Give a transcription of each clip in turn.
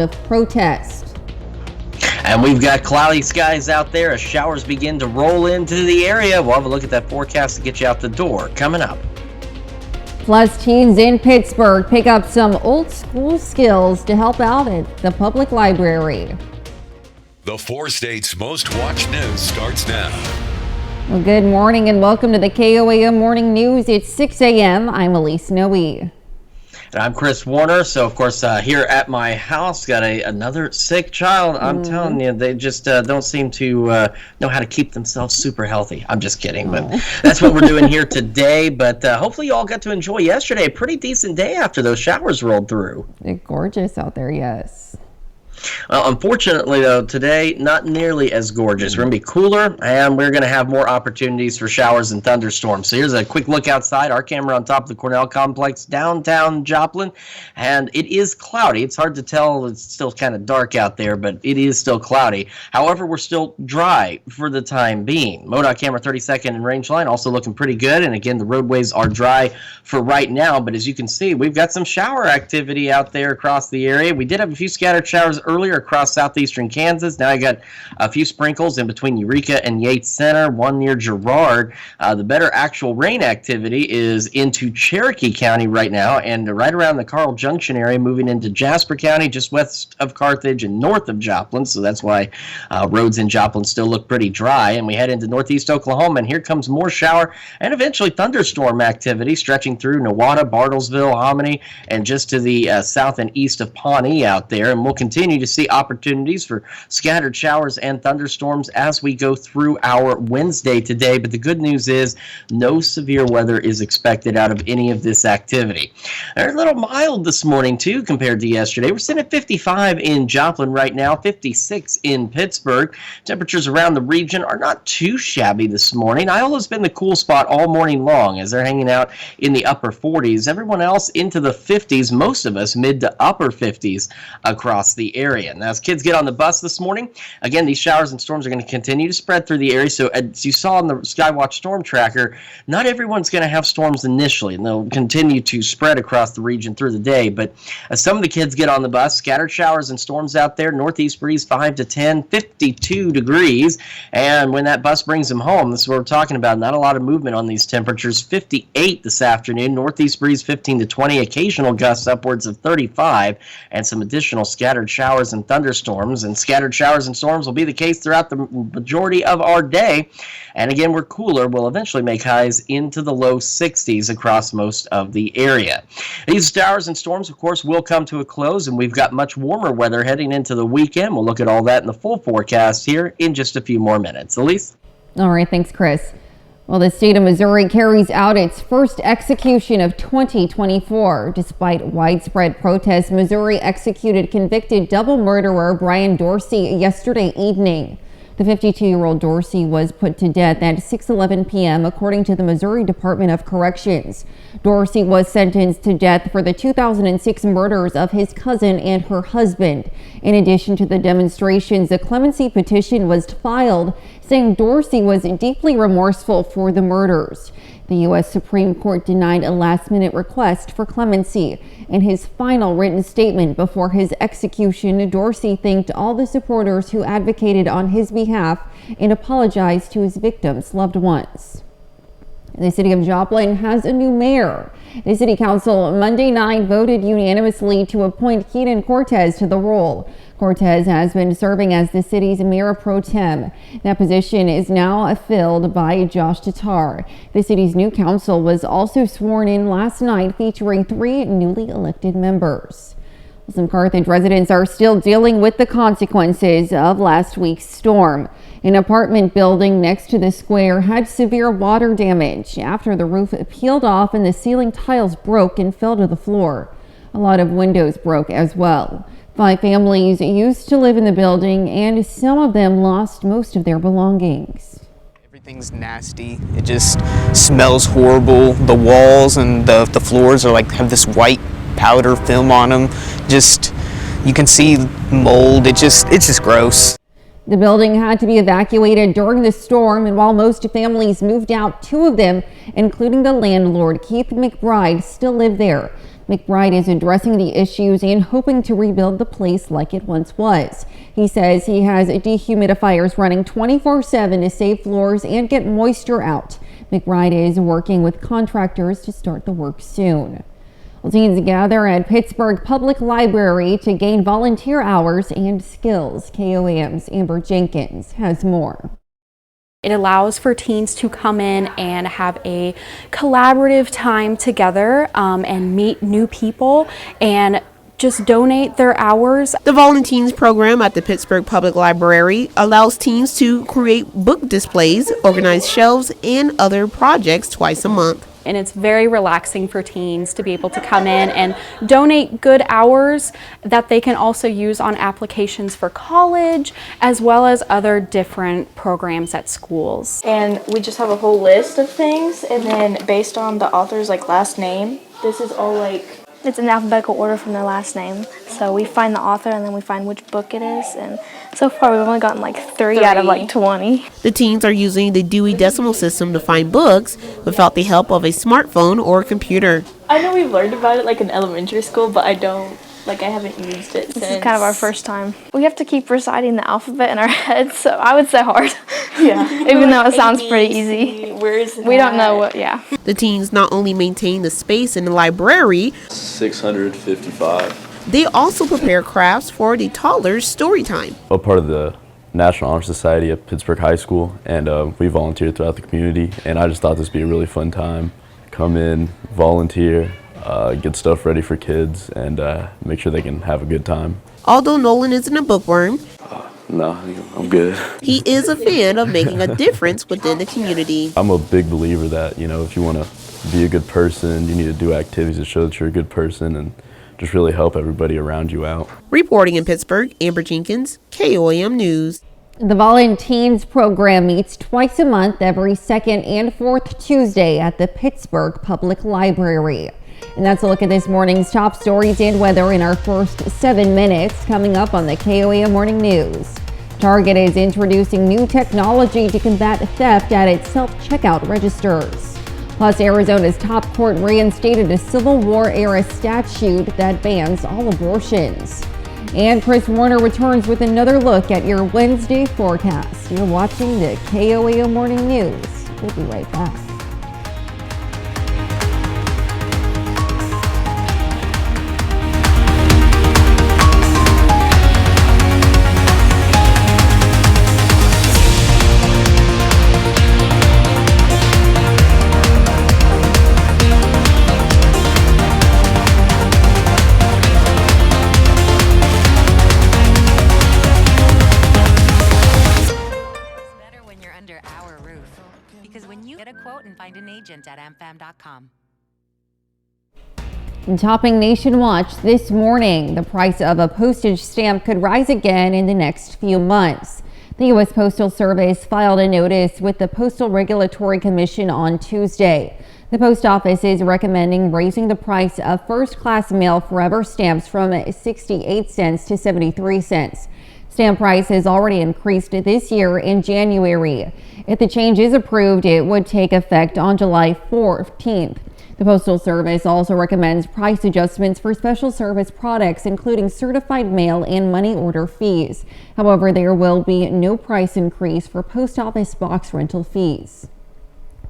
of protest. And we've got cloudy skies out there as showers begin to roll into the area. We'll have a look at that forecast to get you out the door coming up. Plus, teens in Pittsburgh pick up some old school skills to help out at the public library. The 4 states' most watched news starts now. Well, good morning and welcome to the KOAM Morning News. It's 6 a.m. I'm Elise Noe. And I'm Chris Warner. So, of course, here at my house, got another sick child. I'm telling you, they just don't seem to know how to keep themselves super healthy. I'm just kidding, but that's what we're doing here today. But hopefully you all got to enjoy yesterday. A pretty decent day after those showers rolled through. It's gorgeous out there, yes. Well, unfortunately, though, today, not nearly as gorgeous. We're going to be cooler, and we're going to have more opportunities for showers and thunderstorms. So here's a quick look outside. Our camera on top of the Cornell Complex, downtown Joplin, and it is cloudy. It's hard to tell. It's still kind of dark out there, but it is still cloudy. However, we're still dry for the time being. MoDOT camera 32nd and range line also looking pretty good, and again, the roadways are dry for right now, but as you can see, we've got some shower activity out there across the area. We did have a few scattered showers earlier across southeastern Kansas. Now I got a few sprinkles in between Eureka and Yates Center, one near Girard. The better actual rain activity is into Cherokee County right now and right around the Carl Junction area, moving into Jasper County, just west of Carthage and north of Joplin. So that's why roads in Joplin still look pretty dry. And we head into northeast Oklahoma, and here comes more shower and eventually thunderstorm activity stretching through Nowata, Bartlesville, Hominy, and just to the south and east of Pawnee out there. And we'll continue to see opportunities for scattered showers and thunderstorms as we go through our Wednesday today. But the good news is no severe weather is expected out of any of this activity. They're a little mild this morning too compared to yesterday. We're sitting at 55 in Joplin right now, 56 in Pittsburgh. Temperatures around the region are not too shabby this morning. Iola's been the cool spot all morning long as they're hanging out in the upper 40s. Everyone else into the 50s, most of us mid to upper 50s across the area. Now, as kids get on the bus this morning, again, these showers and storms are going to continue to spread through the area. So as you saw in the Skywatch Storm Tracker, not everyone's going to have storms initially, and they'll continue to spread across the region through the day. But as some of the kids get on the bus, scattered showers and storms out there, northeast breeze 5 to 10, 52 degrees. And when that bus brings them home, this is what we're talking about. Not a lot of movement on these temperatures. 58 this afternoon, northeast breeze 15 to 20, occasional gusts upwards of 35, and some additional scattered showers and thunderstorms. And scattered showers and storms will be the case throughout the majority of our day. And again, we're cooler. We'll eventually make highs into the low 60s across most of the area. These showers and storms, of course, will come to a close, and we've got much warmer weather heading into the weekend. We'll look at all that in the full forecast here in just a few more minutes. Elise? All right, thanks, Chris. Well, the state of Missouri carries out its first execution of 2024. Despite widespread protests, Missouri executed convicted double murderer Brian Dorsey yesterday evening. The 52-year-old Dorsey was put to death at 6:11 p.m. according to the Missouri Department of Corrections. Dorsey was sentenced to death for the 2006 murders of his cousin and her husband. In addition to the demonstrations, a clemency petition was filed saying Dorsey was deeply remorseful for the murders. The U.S. Supreme Court denied a last-minute request for clemency. In his final written statement before his execution, Dorsey thanked all the supporters who advocated on his behalf and apologized to his victims' loved ones. The city of Joplin has a new mayor. The city council Monday night voted unanimously to appoint Keenan Cortez to the role. Cortez has been serving as the city's mayor pro tem. That position is now filled by Josh Tatar. The city's new council was also sworn in last night, featuring 3 newly elected members. Some Carthage residents are still dealing with the consequences of last week's storm. An apartment building next to the square had severe water damage after the roof peeled off and the ceiling tiles broke and fell to the floor. A lot of windows broke as well. 5 families used to live in the building, and some of them lost most of their belongings. Everything's nasty. It just smells horrible. The walls and the floors are have this white powder film on them. Just, you can see mold. It's just gross. The building had to be evacuated during the storm, and while most families moved out, 2 of them, including the landlord, Keith McBride, still live there. McBride is addressing the issues and hoping to rebuild the place like it once was. He says he has dehumidifiers running 24/7 to save floors and get moisture out. McBride is working with contractors to start the work soon. Well, teens gather at Pittsburgh Public Library to gain volunteer hours and skills. KOAM's Amber Jenkins has more. It allows for teens to come in and have a collaborative time together and meet new people and just donate their hours. The Volunteens program at the Pittsburgh Public Library allows teens to create book displays, organize shelves, and other projects twice a month. And it's very relaxing for teens to be able to come in and donate good hours that they can also use on applications for college, as well as other different programs at schools. And we just have a whole list of things, and then based on the author's last name, this is all it's in alphabetical order from their last name. So we find the author and then we find which book it is. And so far we've only gotten 3 out of 20. The teens are using the Dewey Decimal System to find books without the help of a smartphone or computer. I know we've learned about it in elementary school, but I haven't used it since. This is kind of our first time. We have to keep reciting the alphabet in our heads, so I would say hard. Yeah. Even though it sounds pretty easy. Where is that? We don't know what, yeah. The teens not only maintain the space in the library, 655. they also prepare crafts for the toddlers' story time. A part of the National Honor Society at Pittsburgh High School, and we volunteer throughout the community, and I just thought this would be a really fun time. Come in, volunteer, get stuff ready for kids, and make sure they can have a good time. Although Nolan isn't a bookworm, No, I'm good. he is a fan of making a difference within the community. I'm a big believer that, if you want to be a good person, you need to do activities that show that you're a good person and just really help everybody around you out. Reporting in Pittsburgh, Amber Jenkins, KOAM News. The Volunteens program meets twice a month every second and fourth Tuesday at the Pittsburgh Public Library. And that's a look at this morning's top stories and weather in our first 7 minutes. Coming up on the KOAM Morning News. Target is introducing new technology to combat theft at its self-checkout registers. Plus, Arizona's top court reinstated a Civil War era statute that bans all abortions. And Chris Warner returns with another look at your Wednesday forecast. You're watching the KOAM Morning News. We'll be right back. And find an agent at amfam.com. Topping Nation Watch this morning, the price of a postage stamp could rise again in the next few months. The U.S. Postal Service filed a notice with the Postal Regulatory Commission on Tuesday. The post office is recommending raising the price of first-class mail forever stamps from 68 cents to 73 cents. Stamp price has already increased this year in January. If the change is approved, it would take effect on July 14th. The Postal Service also recommends price adjustments for special service products, including certified mail and money order fees. However, there will be no price increase for post office box rental fees.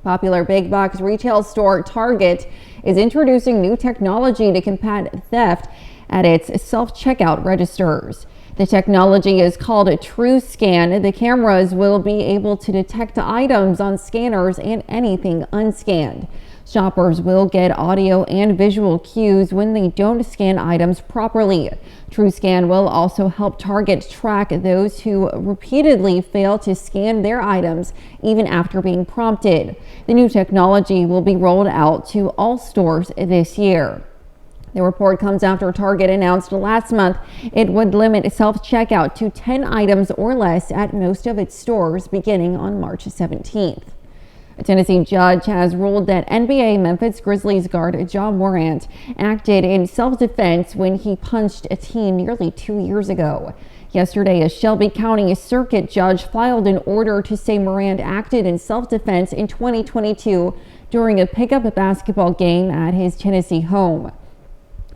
Popular big box retail store Target is introducing new technology to combat theft at its self-checkout registers. The technology is called a TrueScan. The cameras will be able to detect items on scanners and anything unscanned. Shoppers will get audio and visual cues when they don't scan items properly. TrueScan will also help Target track those who repeatedly fail to scan their items even after being prompted. The new technology will be rolled out to all stores this year. The report comes after Target announced last month it would limit self-checkout to 10 items or less at most of its stores beginning on March 17th. A Tennessee judge has ruled that NBA Memphis Grizzlies guard Ja Morant acted in self-defense when he punched a teen nearly 2 years ago. Yesterday, a Shelby County Circuit judge filed an order to say Morant acted in self-defense in 2022 during a pickup basketball game at his Tennessee home.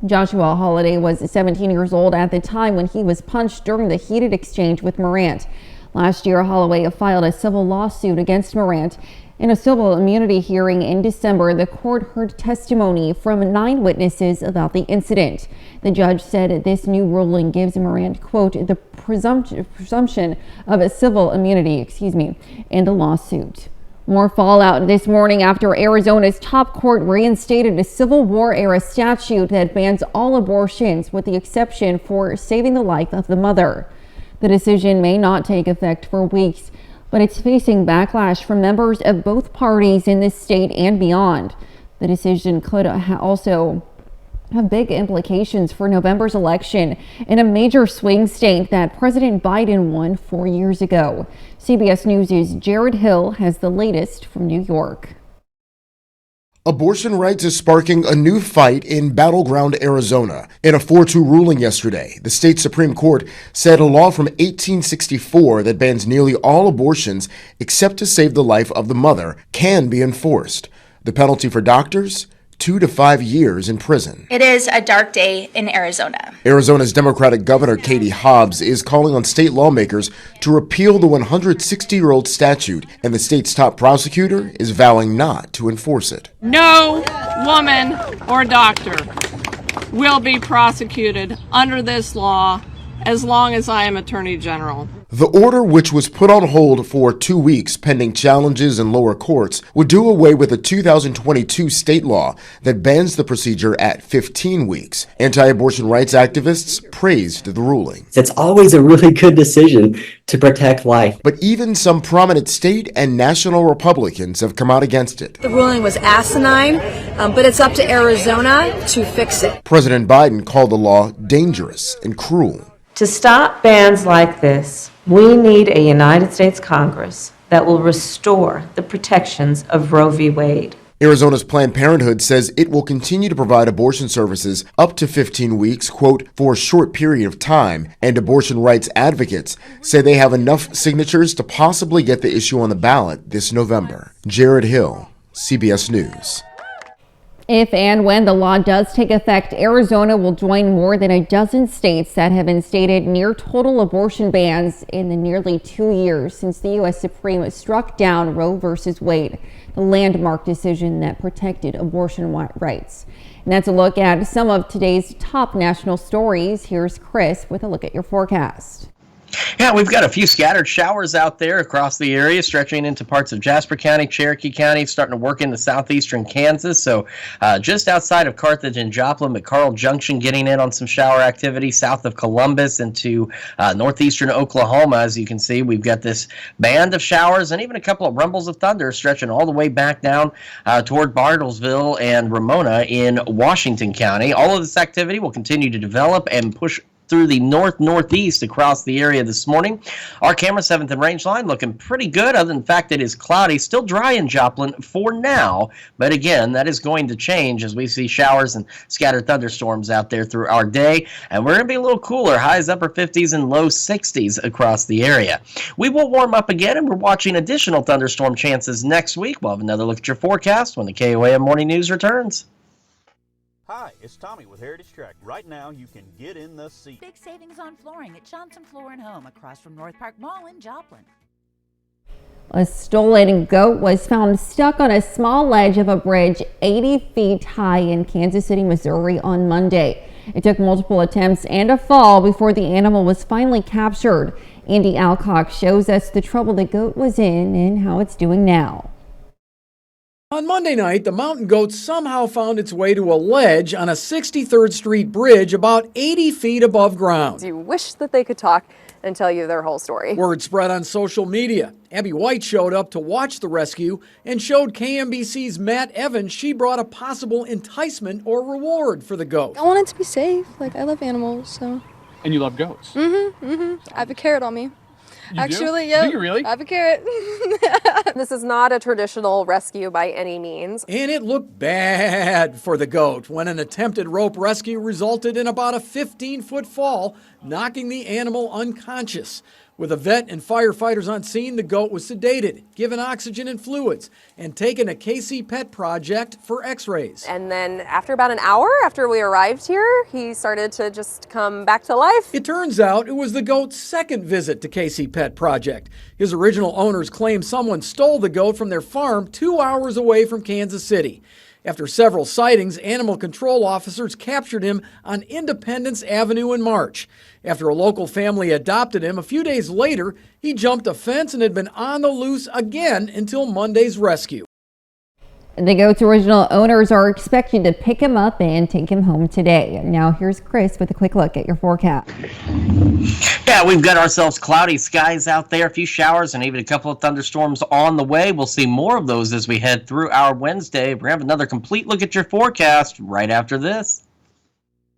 Joshua Holiday was 17 years old at the time when he was punched during the heated exchange with Morant. Last year, Holloway filed a civil lawsuit against Morant. In a civil immunity hearing in December, the court heard testimony from 9 witnesses about the incident. The judge said this new ruling gives Morant, quote, the presumption of a civil immunity, in the lawsuit. More fallout this morning after Arizona's top court reinstated a Civil War era statute that bans all abortions with the exception for saving the life of the mother. The decision may not take effect for weeks, but it's facing backlash from members of both parties in this state and beyond. The decision could also have big implications for November's election in a major swing state that President Biden won 4 years ago. CBS News' Jared Hill has the latest from New York. Abortion rights is sparking a new fight in battleground Arizona. In a 4-2 ruling yesterday, the state Supreme Court said a law from 1864 that bans nearly all abortions except to save the life of the mother can be enforced. The penalty for doctors? 2 to 5 years in prison. It is a dark day in Arizona. Arizona's Democratic Governor Katie Hobbs is calling on state lawmakers to repeal the 160-year-old statute, and the state's top prosecutor is vowing not to enforce it. No woman or doctor will be prosecuted under this law as long as I am Attorney General. The order, which was put on hold for 2 weeks pending challenges in lower courts, would do away with a 2022 state law that bans the procedure at 15 weeks. Anti-abortion rights activists praised the ruling. It's always a really good decision to protect life. But even some prominent state and national Republicans have come out against it. The ruling was asinine, but it's up to Arizona to fix it. President Biden called the law dangerous and cruel. To stop bans like this, we need a United States Congress that will restore the protections of Roe v. Wade. Arizona's Planned Parenthood says it will continue to provide abortion services up to 15 weeks, quote, for a short period of time, and abortion rights advocates say they have enough signatures to possibly get the issue on the ballot this November. Jared Hill, CBS News. If and when the law does take effect, Arizona will join more than a dozen states that have instated near total abortion bans in the nearly 2 years since the U.S. Supreme struck down Roe v. Wade, the landmark decision that protected abortion rights. And that's a look at some of today's top national stories. Here's Chris with a look at your forecast. Yeah, we've got a few scattered showers out there across the area, stretching into parts of Jasper County, Cherokee County, starting to work into southeastern Kansas. So just outside of Carthage and Joplin, McCarl Junction getting in on some shower activity, south of Columbus into northeastern Oklahoma. As you can see, we've got this band of showers and even a couple of rumbles of thunder stretching all the way back down toward Bartlesville and Ramona in Washington County. All of this activity will continue to develop and push through the northeast across the area this morning. Our camera 7th and range line looking pretty good, other than the fact that it is cloudy, still dry in Joplin for now. But again, that is going to change as we see showers and scattered thunderstorms out there through our day. And we're going to be a little cooler, highs upper 50s and low 60s across the area. We will warm up again, and we're watching additional thunderstorm chances next week. We'll have another look at your forecast when the KOAM Morning News returns. Hi, it's Tommy with Heritage Track. Right now, you can get in the seat. Big savings on flooring at Johnson Floor and Home across from North Park Mall in Joplin. A stolen goat was found stuck on a small ledge of a bridge 80 feet high in Kansas City, Missouri on Monday. It took multiple attempts and a fall before the animal was finally captured. Andy Alcock shows us the trouble the goat was in and how it's doing now. On Monday night, the mountain goat somehow found its way to a ledge on a 63rd Street bridge about 80 feet above ground. You wish that they could talk and tell you their whole story. Word spread on social media. Abby White showed up to watch the rescue and showed KMBC's Matt Evans she brought a possible enticement or reward for the goat. I want it to be safe. Like, I love animals, so. And you love goats? I have a carrot on me. You Actually, do? yeah. Do you really? I have a carrot. This is not a traditional rescue by any means. And it looked bad for the goat when an attempted rope rescue resulted in about a 15-foot fall, knocking the animal unconscious. With a vet and firefighters on scene, the goat was sedated, given oxygen and fluids, and taken to KC Pet Project for x-rays. And then after about an hour after we arrived here, he started to just come back to life. It turns out it was the goat's second visit to KC Pet Project. His original owners claim someone stole the goat from their farm 2 hours away from Kansas City. After several sightings, animal control officers captured him on Independence Avenue in March. After a local family adopted him, a few days later, he jumped a fence and had been on the loose again until Monday's rescue. The goat's original owners are expected to pick him up and take him home today. Now here's Chris with a quick look at your forecast. Yeah, we've got ourselves cloudy skies out there, a few showers, and even a couple of thunderstorms on the way. We'll see more of those as we head through our Wednesday. We're going to have another complete look at your forecast right after this.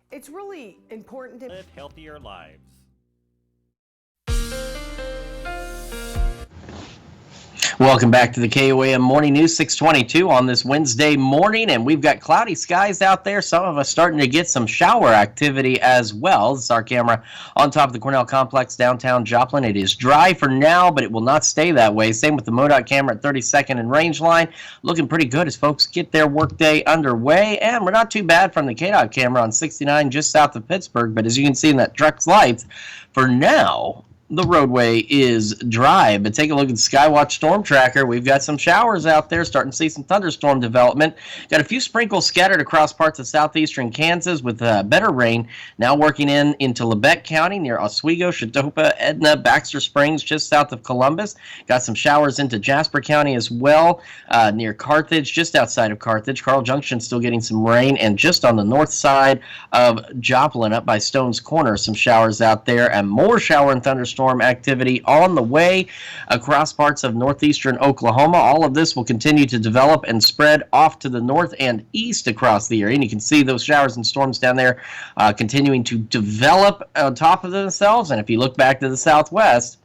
It's really important to live healthier lives. Welcome back to the KOAM Morning News 622 on this Wednesday morning, and we've got cloudy skies out there. Some of us starting to get some shower activity as well. This is our camera on top of the Cornell Complex, downtown Joplin. It is dry for now, but it will not stay that way. Same with the MoDOT camera at 32nd and Range Line. Looking pretty good as folks get their workday underway, and we're not too bad from the KDOT camera on 69 just south of Pittsburgh, but as you can see in that truck's lights, for now, the roadway is dry, but take a look at the Skywatch Storm Tracker. We've got some showers out there, starting to see some thunderstorm development. Got a few sprinkles scattered across parts of southeastern Kansas with better rain now working into Lebec County near Oswego, Shadopa, Edna, Baxter Springs, just south of Columbus. Got some showers into Jasper County as well, near Carthage, just outside of Carthage. Carl Junction still getting some rain, and just on the north side of Joplin, up by Stone's Corner, some showers out there, and more shower and thunderstorm activity on the way across parts of northeastern Oklahoma. All of this will continue to develop and spread off to the north and east across the area. And you can see those showers and storms down there continuing to develop on top of themselves. And if you look back to the southwest,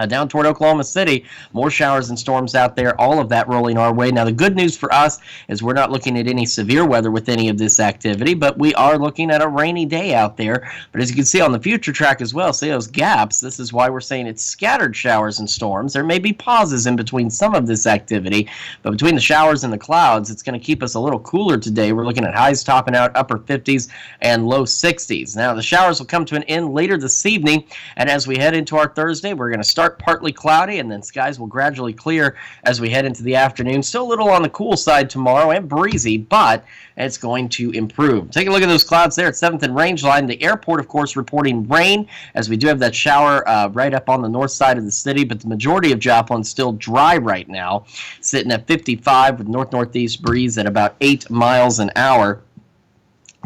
down toward Oklahoma City, more showers and storms out there, all of that rolling our way. Now, the good news for us is we're not looking at any severe weather with any of this activity, but we are looking at a rainy day out there. But as you can see on the future track as well, see those gaps? This is why we're saying it's scattered showers and storms. There may be pauses in between some of this activity, but between the showers and the clouds, it's going to keep us a little cooler today. We're looking at highs topping out upper 50s and low 60s. Now, the showers will come to an end later this evening, and as we head into our Thursday, we're going to start partly cloudy, and then skies will gradually clear as we head into the afternoon. Still a little on the cool side tomorrow and breezy, but it's going to improve. Take a look at those clouds there at 7th and Range Line. The airport, of course, reporting rain, as we do have that shower right up on the north side of the city, but the majority of Joplin still dry right now, sitting at 55 with north-northeast breeze at about 8 miles an hour.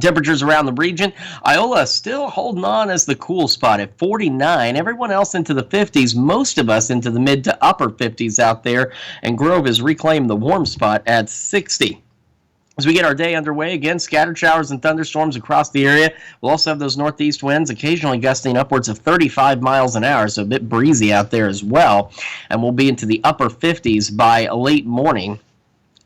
Temperatures around the region, Iola still holding on as the cool spot at 49. Everyone else into the 50s, most of us into the mid to upper 50s out there, and Grove has reclaimed the warm spot at 60. As we get our day underway, again, scattered showers and thunderstorms across the area. We'll also have those northeast winds, occasionally gusting upwards of 35 miles an hour, so a bit breezy out there as well. And we'll be into the upper 50s by late morning.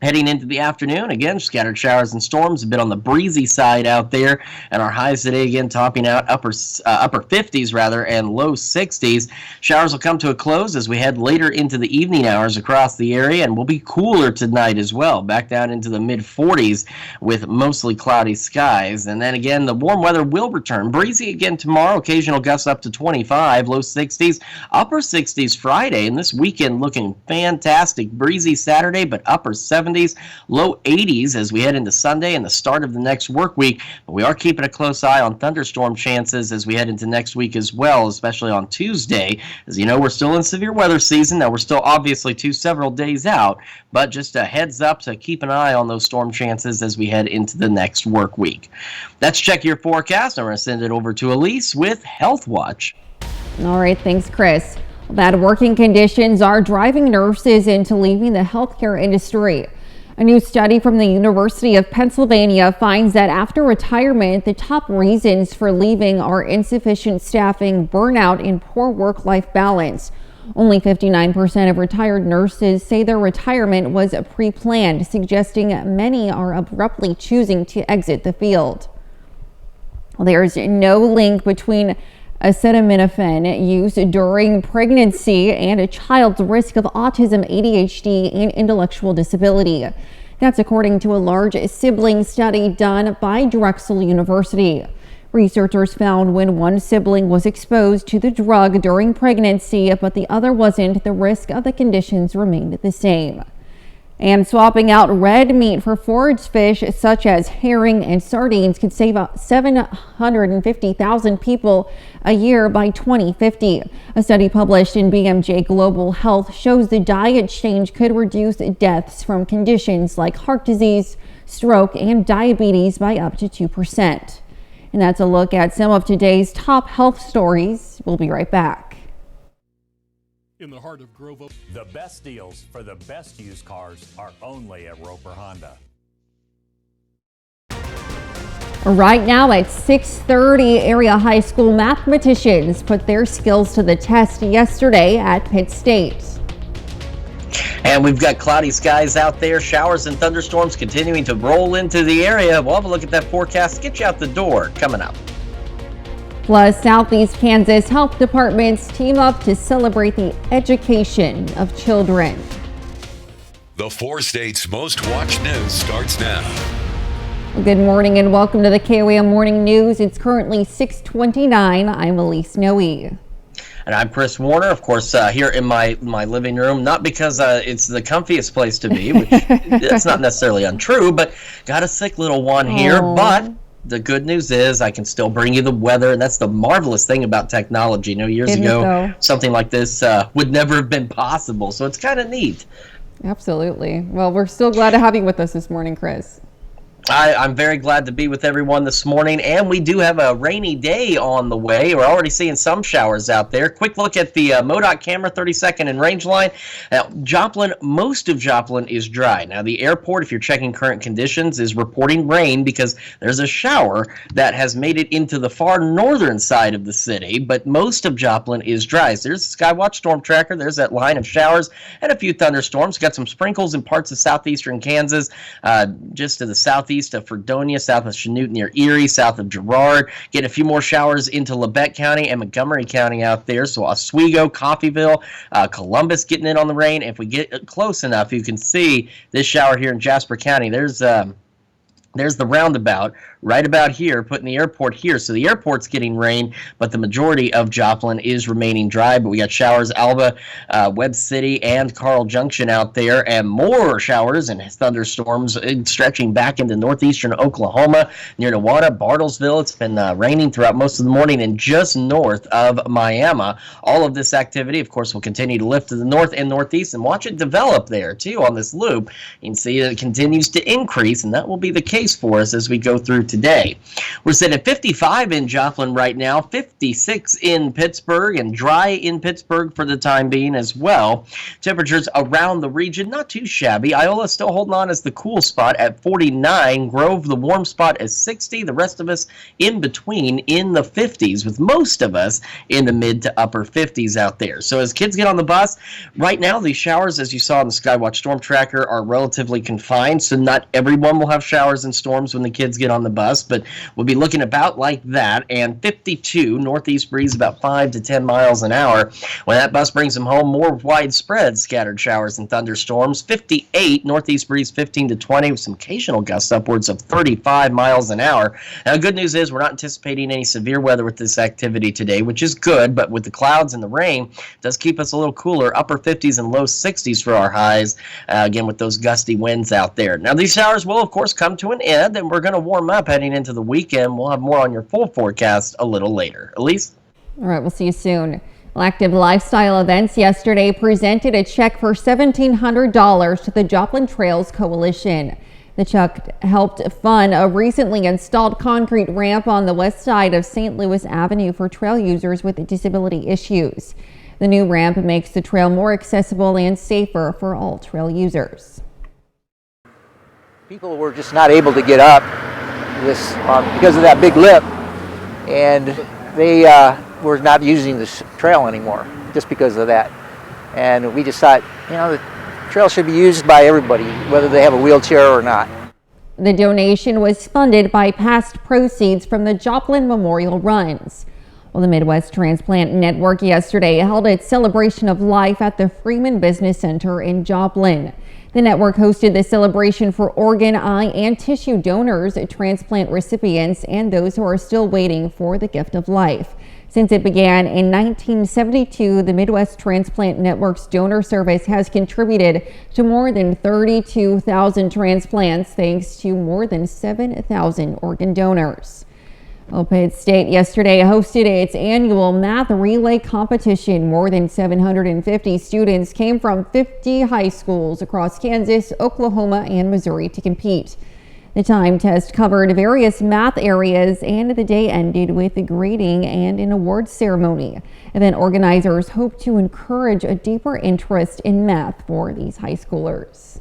Heading into the afternoon, again, scattered showers and storms, a bit on the breezy side out there, and our highs today again topping out upper 50s rather and low 60s. Showers will come to a close as we head later into the evening hours across the area, and we'll be cooler tonight as well, back down into the mid 40s with mostly cloudy skies. And then again, the warm weather will return. Breezy again tomorrow, occasional gusts up to 25, low 60s, upper 60s Friday, and this weekend looking fantastic. Breezy Saturday, but upper 70s. Low 80s as we head into Sunday and the start of the next work week. But we are keeping a close eye on thunderstorm chances as we head into next week as well, especially on Tuesday. As you know, we're still in severe weather season. Now, we're still obviously several days out, but just a heads up to keep an eye on those storm chances as we head into the next work week. Let's check your forecast. I'm going to send it over to Elise with Health Watch. All right, thanks, Chris. Bad working conditions are driving nurses into leaving the healthcare industry. A new study from the University of Pennsylvania finds that after retirement, the top reasons for leaving are insufficient staffing, burnout, and poor work-life balance. Only 59% of retired nurses say their retirement was pre-planned, suggesting many are abruptly choosing to exit the field. There's no link between acetaminophen used during pregnancy and a child's risk of autism, ADHD, and intellectual disability. That's according to a large sibling study done by Drexel University. Researchers found when one sibling was exposed to the drug during pregnancy, but the other wasn't, the risk of the conditions remained the same. And swapping out red meat for forage fish such as herring and sardines could save 750,000 people a year by 2050. A study published in BMJ Global Health shows the diet change could reduce deaths from conditions like heart disease, stroke, and diabetes by up to 2%. And that's a look at some of today's top health stories. We'll be right back. In the heart of Grove, the best deals for the best used cars are only at Roper Honda. Right now at 6:30, area high school mathematicians put their skills to the test yesterday at Pitt State. And we've got cloudy skies out there, showers and thunderstorms continuing to roll into the area. We'll have a look at that forecast, get you out the door coming up. Plus, Southeast Kansas health departments team up to celebrate the education of children. The 4 states' most watched news starts now. Good morning and welcome to the KOAM Morning News. It's currently 6:29. I'm Elise Noe. And I'm Chris Warner, of course, here in my living room, not because it's the comfiest place to be, which that's not necessarily untrue, but got a sick little one here. But the good news is I can still bring you the weather, and that's the marvelous thing about technology. You know, years ago, something like this would never have been possible, so it's kind of neat. Absolutely. Well, we're still glad to have you with us this morning, Chris. I'm very glad to be with everyone this morning, and we do have a rainy day on the way. We're already seeing some showers out there. Quick look at the MoDOT camera, 30-second and range line. Now, Joplin, most of Joplin is dry. Now, the airport, if you're checking current conditions, is reporting rain because there's a shower that has made it into the far northern side of the city, but most of Joplin is dry. So there's the Skywatch Storm Tracker. There's that line of showers and a few thunderstorms. Got some sprinkles in parts of southeastern Kansas, just to the southeast of Fredonia, south of Chanute near Erie, south of Girard. Get a few more showers into Labette County and Montgomery County out there. So Oswego, Coffeyville, Columbus getting in on the rain. If we get close enough, you can see this shower here in Jasper County. There's the roundabout right about here, putting the airport here. So the airport's getting rain, but the majority of Joplin is remaining dry. But we got showers, Alba, Webb City, and Carl Junction out there, and more showers and thunderstorms stretching back into northeastern Oklahoma, near Newada, Bartlesville. It's been raining throughout most of the morning and just north of Miami. All of this activity, of course, will continue to lift to the north and northeast, and watch it develop there, too, on this loop. You can see it continues to increase, and that will be the case for us as we go through today. We're sitting at 55 in Joplin right now, 56 in Pittsburgh, and dry in Pittsburgh for the time being as well. Temperatures around the region, not too shabby. Iola still holding on as the cool spot at 49. Grove, the warm spot, is 60. The rest of us in between in the 50s, with most of us in the mid to upper 50s out there. So as kids get on the bus, right now these showers, as you saw in the Skywatch Storm Tracker, are relatively confined, so not everyone will have showers and storms when the kids get on the bus, but we'll be looking about like that. And 52, northeast breeze about 5 to 10 miles an hour. When that bus brings them home, more widespread scattered showers and thunderstorms. 58, northeast breeze 15 to 20, with some occasional gusts upwards of 35 miles an hour. Now, the good news is we're not anticipating any severe weather with this activity today, which is good, but with the clouds and the rain, it does keep us a little cooler, upper 50s and low 60s for our highs, again with those gusty winds out there. Now, these showers will, of course, come to an end, and we're going to warm up heading into the weekend. We'll have more on your full forecast a little later. Elise? All right, we'll see you soon. Well, Active Lifestyle Events yesterday presented a check for $1,700 to the Joplin Trails Coalition. The check helped fund a recently installed concrete ramp on the west side of St. Louis Avenue for trail users with disability issues. The new ramp makes the trail more accessible and safer for all trail users. People were just not able to get up this because of that big lip, and they were not using this trail anymore just because of that. And we just thought, you know, the trail should be used by everybody, whether they have a wheelchair or not. The donation was funded by past proceeds from the Joplin Memorial Runs. Well, the Midwest Transplant Network yesterday held its celebration of life at the Freeman Business Center in Joplin. The network hosted the celebration for organ, eye, and tissue donors, transplant recipients, and those who are still waiting for the gift of life. Since it began in 1972, the Midwest Transplant Network's donor service has contributed to more than 32,000 transplants, thanks to more than 7,000 organ donors. Pitt State yesterday hosted its annual math relay competition. More than 750 students came from 50 high schools across Kansas, Oklahoma, and Missouri to compete. The time test covered various math areas, and the day ended with a grading and an awards ceremony. Event organizers hope to encourage a deeper interest in math for these high schoolers.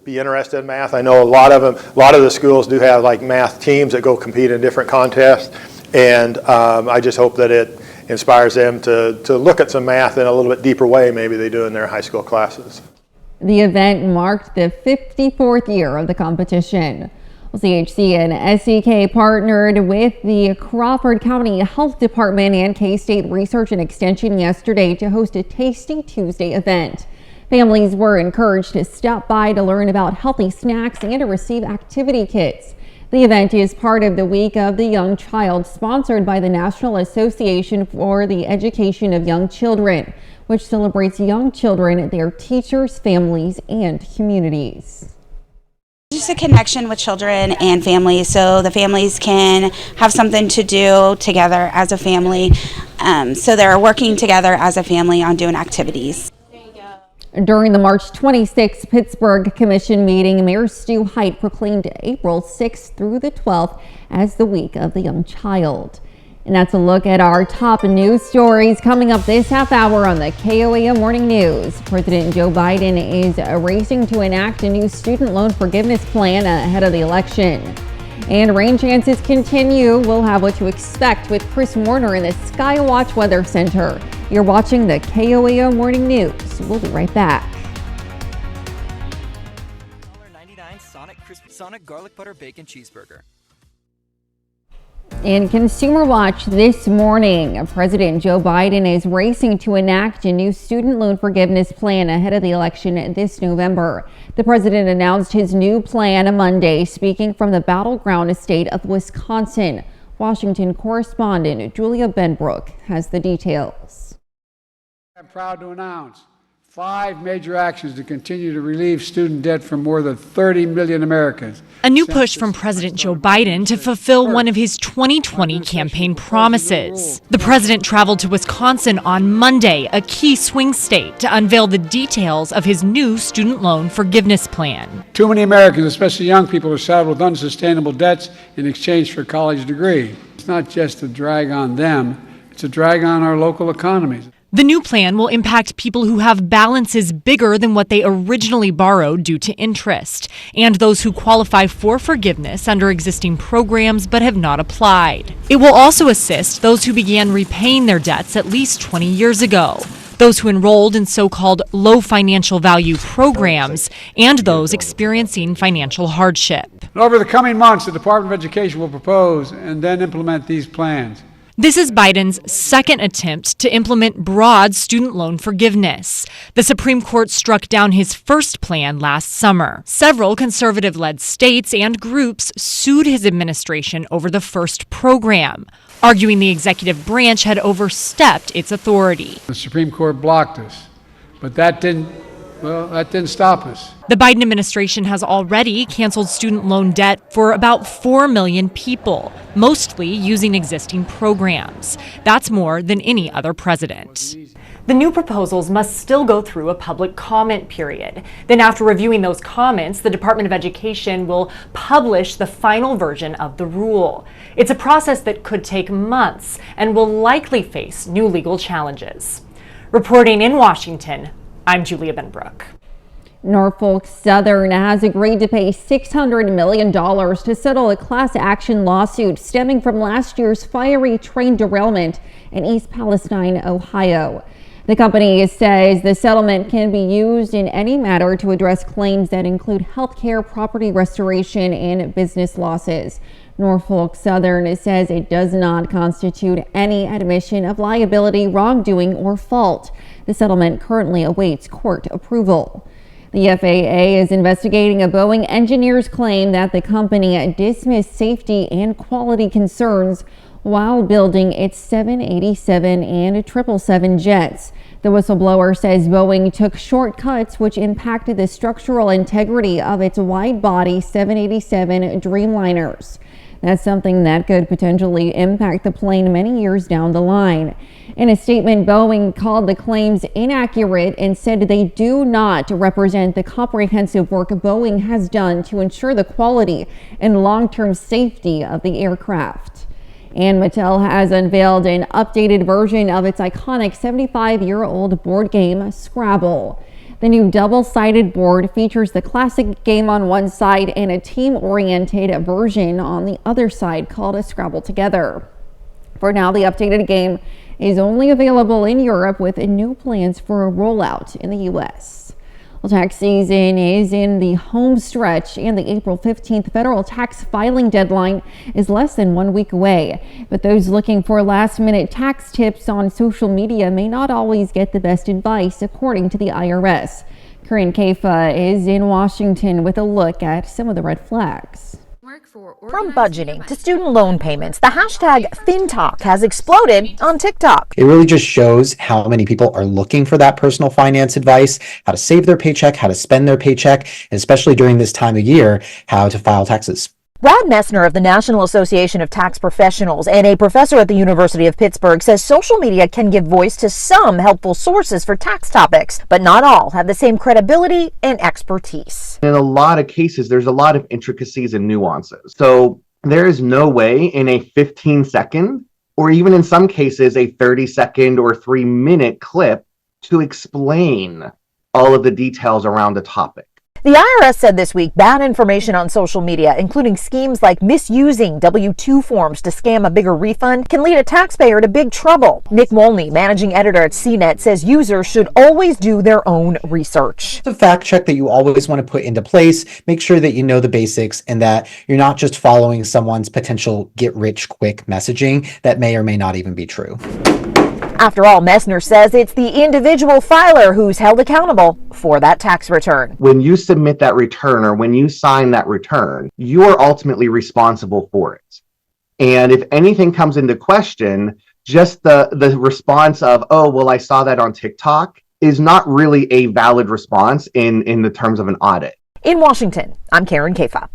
Be interested in math. I know a lot of the schools do have like math teams that go compete in different contests, and I just hope that it inspires them to look at some math in a little bit deeper way maybe they do in their high school classes. The event marked the 54th year of the competition. CHC and SEK partnered with the Crawford County Health Department and K-State Research and Extension yesterday to host a Tasty Tuesday event. Families were encouraged to stop by to learn about healthy snacks and to receive activity kits. The event is part of the Week of the Young Child, sponsored by the National Association for the Education of Young Children, which celebrates young children, their teachers, families, and communities. Just a connection with children and families, so the families can have something to do together as a family. So they're working together as a family on doing activities. During the March 26 Pittsburgh Commission meeting, Mayor Stu Hite proclaimed April 6th through the 12th as the Week of the Young Child. And that's a look at our top news stories coming up this half hour on the KOAM Morning News. President Joe Biden is racing to enact a new student loan forgiveness plan ahead of the election. And rain chances continue. We'll have what to expect with Chris Warner in the Skywatch Weather Center. You're watching the KOAM Morning News. We'll be right back. $1.99 Sonic Garlic Butter Bacon Cheeseburger. In Consumer Watch this morning, President Joe Biden is racing to enact a new student loan forgiveness plan ahead of the election this November. The president announced his new plan Monday, speaking from the battleground state of Wisconsin. Washington correspondent Julia Benbrook has the details. I'm proud to announce 5 major actions to continue to relieve student debt from more than 30 million Americans. A new push from President Joe Biden to fulfill one of his 2020 campaign promises. The president traveled to Wisconsin on Monday, a key swing state, to unveil the details of his new student loan forgiveness plan. Too many Americans, especially young people, are saddled with unsustainable debts in exchange for a college degree. It's not just a drag on them, it's a drag on our local economies. The new plan will impact people who have balances bigger than what they originally borrowed due to interest, and those who qualify for forgiveness under existing programs but have not applied. It will also assist those who began repaying their debts at least 20 years ago, those who enrolled in so-called low financial value programs, and those experiencing financial hardship. Over the coming months, the Department of Education will propose and then implement these plans. This is Biden's second attempt to implement broad student loan forgiveness. The Supreme Court struck down his first plan last summer. Several conservative-led states and groups sued his administration over the first program, arguing the executive branch had overstepped its authority. The Supreme Court blocked us, but that didn't stop us. The Biden administration has already canceled student loan debt for about 4 million people, mostly using existing programs. That's more than any other president. The new proposals must still go through a public comment period. Then after reviewing those comments, the Department of Education will publish the final version of the rule. It's a process that could take months and will likely face new legal challenges. Reporting in Washington, I'm Julia Benbrook. Norfolk Southern has agreed to pay $600 million to settle a class action lawsuit stemming from last year's fiery train derailment in East Palestine, Ohio. The company says the settlement can be used in any matter to address claims that include health care, property restoration, and business losses. Norfolk Southern says it does not constitute any admission of liability, wrongdoing, or fault. The settlement currently awaits court approval. The FAA is investigating a Boeing engineer's claim that the company dismissed safety and quality concerns while building its 787 and 777 jets. The whistleblower says Boeing took shortcuts which impacted the structural integrity of its wide-body 787 Dreamliners. That's something that could potentially impact the plane many years down the line. In a statement, Boeing called the claims inaccurate and said they do not represent the comprehensive work Boeing has done to ensure the quality and long-term safety of the aircraft. And Mattel has unveiled an updated version of its iconic 75-year-old board game, Scrabble. The new double-sided board features the classic game on one side and a team-oriented version on the other side called a Scrabble Together. For now, the updated game is only available in Europe with no plans for a rollout in the U.S. Well, tax season is in the home stretch and the April 15th federal tax filing deadline is less than 1 week away. But those looking for last-minute tax tips on social media may not always get the best advice, according to the IRS. Corinne Kafa is in Washington with a look at some of the red flags. From budgeting to student loan payments, the hashtag FinTalk has exploded on TikTok. It really just shows how many people are looking for that personal finance advice, how to save their paycheck, how to spend their paycheck, and especially during this time of year, how to file taxes. Brad Messner of the National Association of Tax Professionals and a professor at the University of Pittsburgh says social media can give voice to some helpful sources for tax topics, but not all have the same credibility and expertise. In a lot of cases, there's a lot of intricacies and nuances. So there is no way in a 15-second, or even in some cases a 30-second or 3-minute clip to explain all of the details around a topic. The IRS said this week bad information on social media, including schemes like misusing W-2 forms to scam a bigger refund, can lead a taxpayer to big trouble. Nick Molney, managing editor at CNET, says users should always do their own research. The fact check that you always want to put into place, make sure that you know the basics and that you're not just following someone's potential get-rich-quick messaging that may or may not even be true. After all, Messner says it's the individual filer who's held accountable for that tax return. When you submit that return or when you sign that return, you are ultimately responsible for it. And if anything comes into question, just the response of, oh, well, I saw that on TikTok is not really a valid response in the terms of an audit. In Washington, I'm Karen Kafa.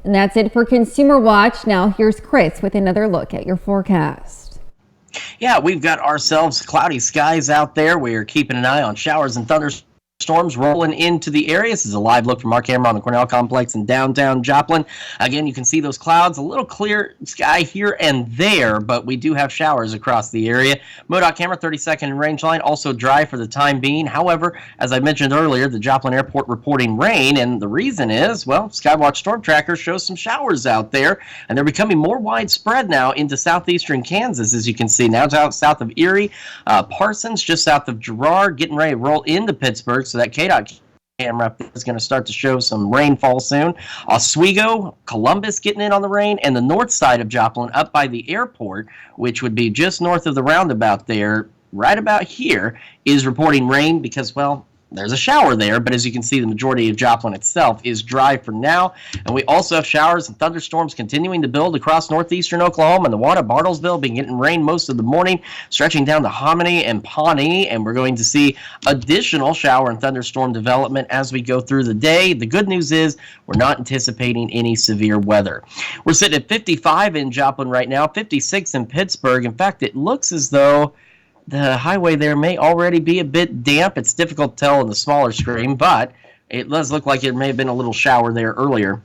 And that's it for Consumer Watch. Now here's Chris with another look at your forecast. Yeah, we've got ourselves cloudy skies out there. We're keeping an eye on showers and thunderstorms rolling into the area. This is a live look from our camera on the Cornell Complex in downtown Joplin. Again, you can see those clouds, a little clear sky here and there, but we do have showers across the area. MoDOT camera, 30-second range line, also dry for the time being. However, as I mentioned earlier, the Joplin Airport reporting rain, and the reason is, well, Skywatch Storm Tracker shows some showers out there, and they're becoming more widespread now into southeastern Kansas, as you can see. Now south of Erie, Parsons, just south of Girard, getting ready to roll into Pittsburgh. So that KDOT camera is going to start to show some rainfall soon. Oswego, Columbus getting in on the rain, and the north side of Joplin up by the airport, which would be just north of the roundabout there, right about here, is reporting rain because, well, there's a shower there, but as you can see, the majority of Joplin itself is dry for now. And we also have showers and thunderstorms continuing to build across northeastern Oklahoma and the Wada, Bartlesville, been getting rain most of the morning, stretching down to Hominy and Pawnee, and we're going to see additional shower and thunderstorm development as we go through the day. The good news is we're not anticipating any severe weather. We're sitting at 55 in Joplin right now, 56 in Pittsburgh. In fact, it looks as though the highway there may already be a bit damp. It's difficult to tell in the smaller screen, but it does look like it may have been a little shower there earlier.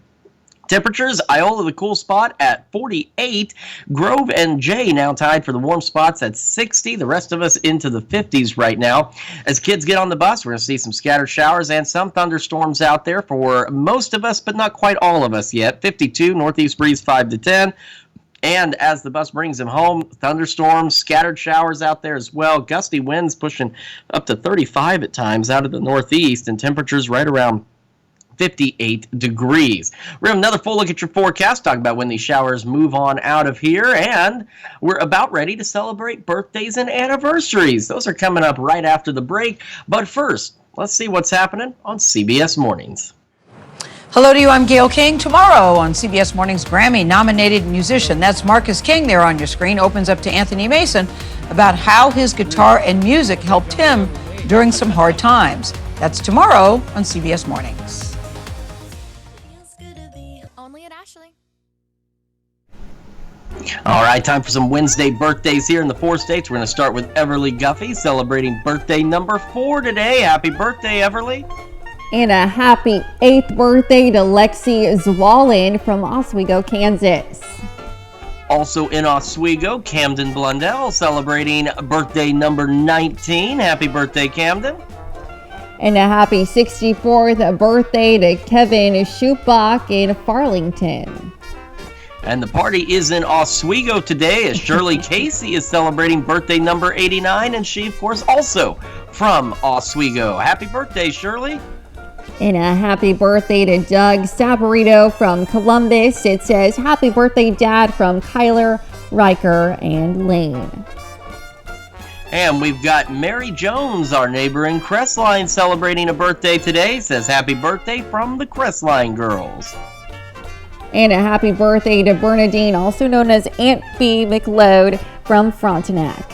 Temperatures, Iola the cool spot at 48. Grove and Jay now tied for the warm spots at 60. The rest of us into the 50s right now. As kids get on the bus, we're going to see some scattered showers and some thunderstorms out there for most of us, but not quite all of us yet. 52, northeast breeze 5 to 10. And as the bus brings them home, thunderstorms, scattered showers out there as well. Gusty winds pushing up to 35 at times out of the northeast, and temperatures right around 58 degrees. We're going to have another full look at your forecast, talk about when these showers move on out of here, and we're about ready to celebrate birthdays and anniversaries. Those are coming up right after the break. But first, let's see what's happening on CBS Mornings. Hello to you, I'm Gayle King. Tomorrow on CBS Mornings, Grammy-nominated musician, that's Marcus King there on your screen, opens up to Anthony Mason about how his guitar and music helped him during some hard times. That's tomorrow on CBS Mornings. Only at Ashley. All right, time for some Wednesday birthdays here in the 4 states. We're going to start with Everly Guffey, celebrating birthday number 4 today. Happy birthday, Everly. And a happy 8th birthday to Lexi Zwolin from Oswego, Kansas. Also in Oswego, Camden Blundell, celebrating birthday number 19. Happy birthday, Camden. And a happy 64th birthday to Kevin Schupbach in Farlington. And the party is in Oswego today as Shirley Casey is celebrating birthday number 89, and she, of course, also from Oswego. Happy birthday, Shirley. And a happy birthday to Doug Saporito from Columbus. It says, happy birthday, Dad, from Kyler, Riker, and Lane. And we've got Mary Jones, our neighbor in Crestline, celebrating a birthday today. Says happy birthday from the Crestline girls. And a happy birthday to Bernadine, also known as Aunt B. McLeod from Frontenac.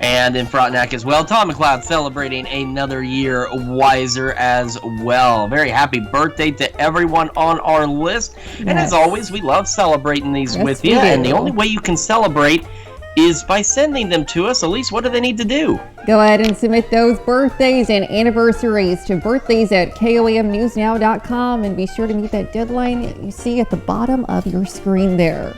And in Frontenac as well, Tom McLeod celebrating another year wiser as well. Very happy birthday to everyone on our list. Yes. And as always, we love celebrating these with you. And the only way you can celebrate is by sending them to us. Elise, what do they need to do? Go ahead and submit those birthdays and anniversaries to birthdays@KOAMnewsnow.com, and be sure to meet that deadline you see at the bottom of your screen there.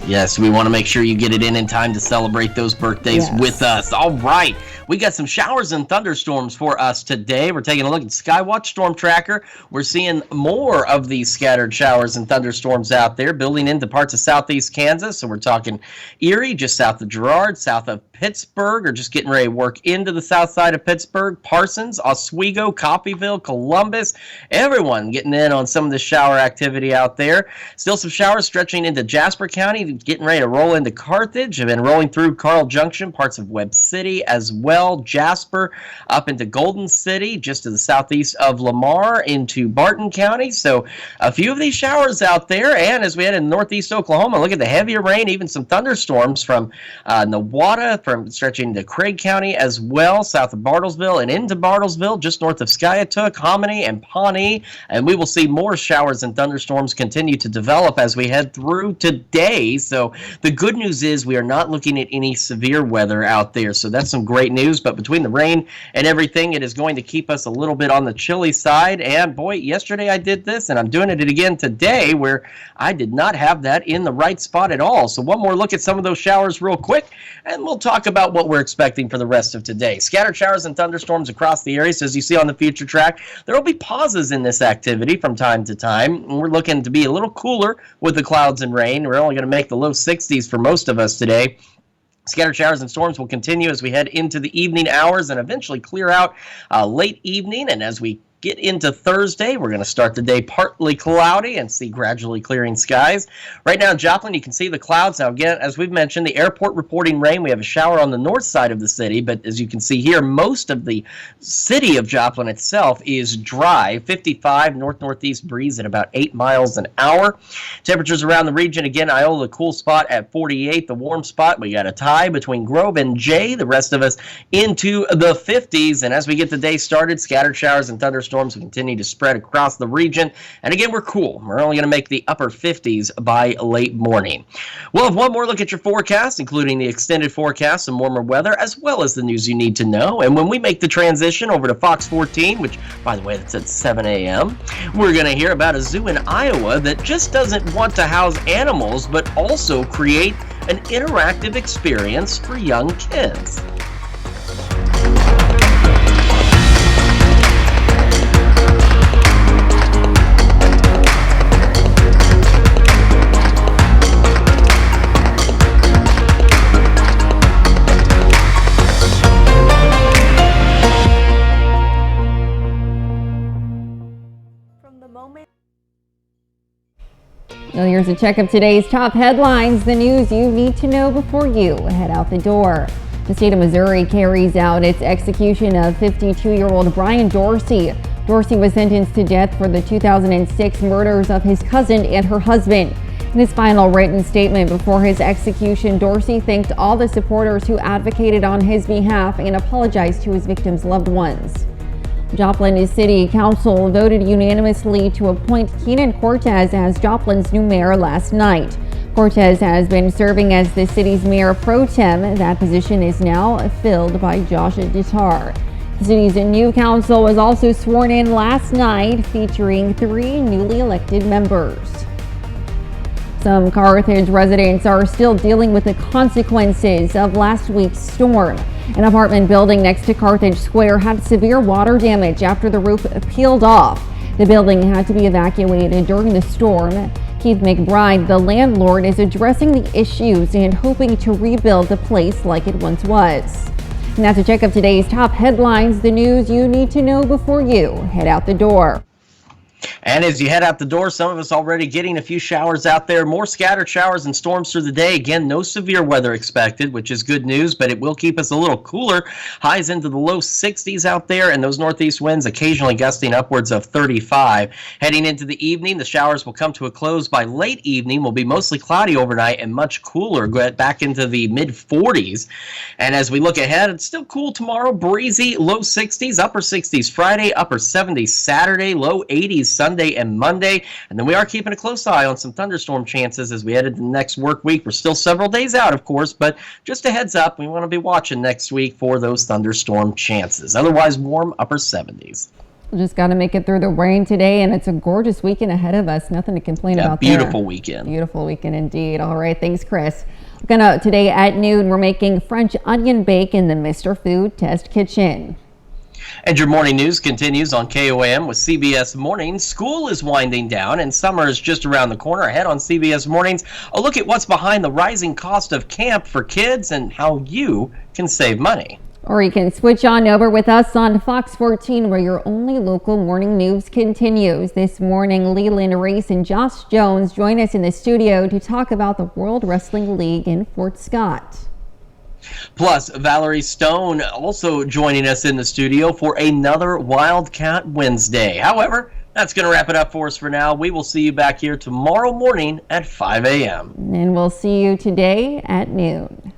Yes, we want to make sure you get it in time to celebrate those birthdays with us. All right, we got some showers and thunderstorms for us today. We're taking a look at Skywatch Storm Tracker. We're seeing more of these scattered showers and thunderstorms out there, building into parts of southeast Kansas. So we're talking Erie, just south of Girard, south of Pittsburgh, or just getting ready to work into the south side of Pittsburgh, Parsons, Oswego, Coffeyville, Columbus. Everyone getting in on some of the shower activity out there. Still some showers stretching into Jasper County, getting ready to roll into Carthage, and then rolling through Carl Junction, parts of Webb City as well, Jasper, up into Golden City, just to the southeast of Lamar, into Barton County. So a few of these showers out there, and as we head in northeast Oklahoma, look at the heavier rain, even some thunderstorms from Nowata, from stretching to Craig County as well, south of Bartlesville and into Bartlesville, just north of Skiatook, Hominy, and Pawnee. And we will see more showers and thunderstorms continue to develop as we head through today. So the good news is we are not looking at any severe weather out there. So that's some great news. But between the rain and everything, it is going to keep us a little bit on the chilly side. And boy, yesterday I did this, and I'm doing it again today, where I did not have that in the right spot at all. So one more look at some of those showers real quick, and we'll talk about what we're expecting for the rest of today. Scattered showers and thunderstorms across the area. So as you see on the future track, there will be pauses in this activity from time to time. We're looking to be a little cooler with the clouds and rain. We're only going to make the low 60s for most of us today. Scattered showers and storms will continue as we head into the evening hours and eventually clear out late evening. And as we get into Thursday, we're going to start the day partly cloudy and see gradually clearing skies. Right now in Joplin, you can see the clouds. Now again, as we've mentioned, the airport reporting rain. We have a shower on the north side of the city, but as you can see here, most of the city of Joplin itself is dry. 55 north-northeast breeze at about 8 miles an hour. Temperatures around the region, again, Iola, cool spot at 48. The warm spot, we got a tie between Grove and Jay. The rest of us into the 50s. And as we get the day started, scattered showers and thunderstorms will continue to spread across the region. And again, we're cool. We're only going to make the upper 50s by late morning. We'll have one more look at your forecast, including the extended forecast, some warmer weather, as well as the news you need to know. And when we make the transition over to Fox 14, which, by the way, that's at 7 a.m., we're going to hear about a zoo in Iowa that just doesn't want to house animals, but also create an interactive experience for young kids. Well, here's a check of today's top headlines, the news you need to know before you head out the door. The state of Missouri carries out its execution of 52-year-old Brian Dorsey. Dorsey was sentenced to death for the 2006 murders of his cousin and her husband. In his final written statement before his execution, Dorsey thanked all the supporters who advocated on his behalf and apologized to his victims' loved ones. Joplin City Council voted unanimously to appoint Keenan Cortez as Joplin's new mayor last night. Cortez has been serving as the city's mayor pro tem. That position is now filled by Josh Dittar. The city's new council was also sworn in last night, featuring 3 newly elected members. Some Carthage residents are still dealing with the consequences of last week's storm. An apartment building next to Carthage Square had severe water damage after the roof peeled off. The building had to be evacuated during the storm. Keith McBride, the landlord, is addressing the issues and hoping to rebuild the place like it once was. And that's a check of today's top headlines, the news you need to know before you head out the door. And as you head out the door, some of us already getting a few showers out there. More scattered showers and storms through the day. Again, no severe weather expected, which is good news, but it will keep us a little cooler. Highs into the low 60s out there, and those northeast winds occasionally gusting upwards of 35. Heading into the evening, the showers will come to a close by late evening. Will be mostly cloudy overnight and much cooler, get back into the mid-40s. And as we look ahead, it's still cool tomorrow, breezy, low 60s, upper 60s Friday, upper 70s Saturday, low 80s Sunday and Monday. And then we are keeping a close eye on some thunderstorm chances as we head into the next work week. We're still several days out, of course, but just a heads up, we want to be watching next week for those thunderstorm chances. Otherwise, warm upper 70s. We just got to make it through the rain today, and it's a gorgeous weekend ahead of us. Nothing to complain about there. Beautiful weekend. Beautiful weekend indeed. All right, thanks, Chris. Today at noon, we're making French onion bake in the Mr. Food Test Kitchen. And your morning news continues on KOAM with CBS Mornings. School is winding down and summer is just around the corner. Ahead on CBS Mornings, a look at what's behind the rising cost of camp for kids and how you can save money. Or you can switch on over with us on Fox 14, where your only local morning news continues. This morning, Leland Race and Josh Jones join us in the studio to talk about the World Wrestling League in Fort Scott. Plus, Valerie Stone also joining us in the studio for another Wildcat Wednesday. However, that's going to wrap it up for us for now. We will see you back here tomorrow morning at 5 a.m. And we'll see you today at noon.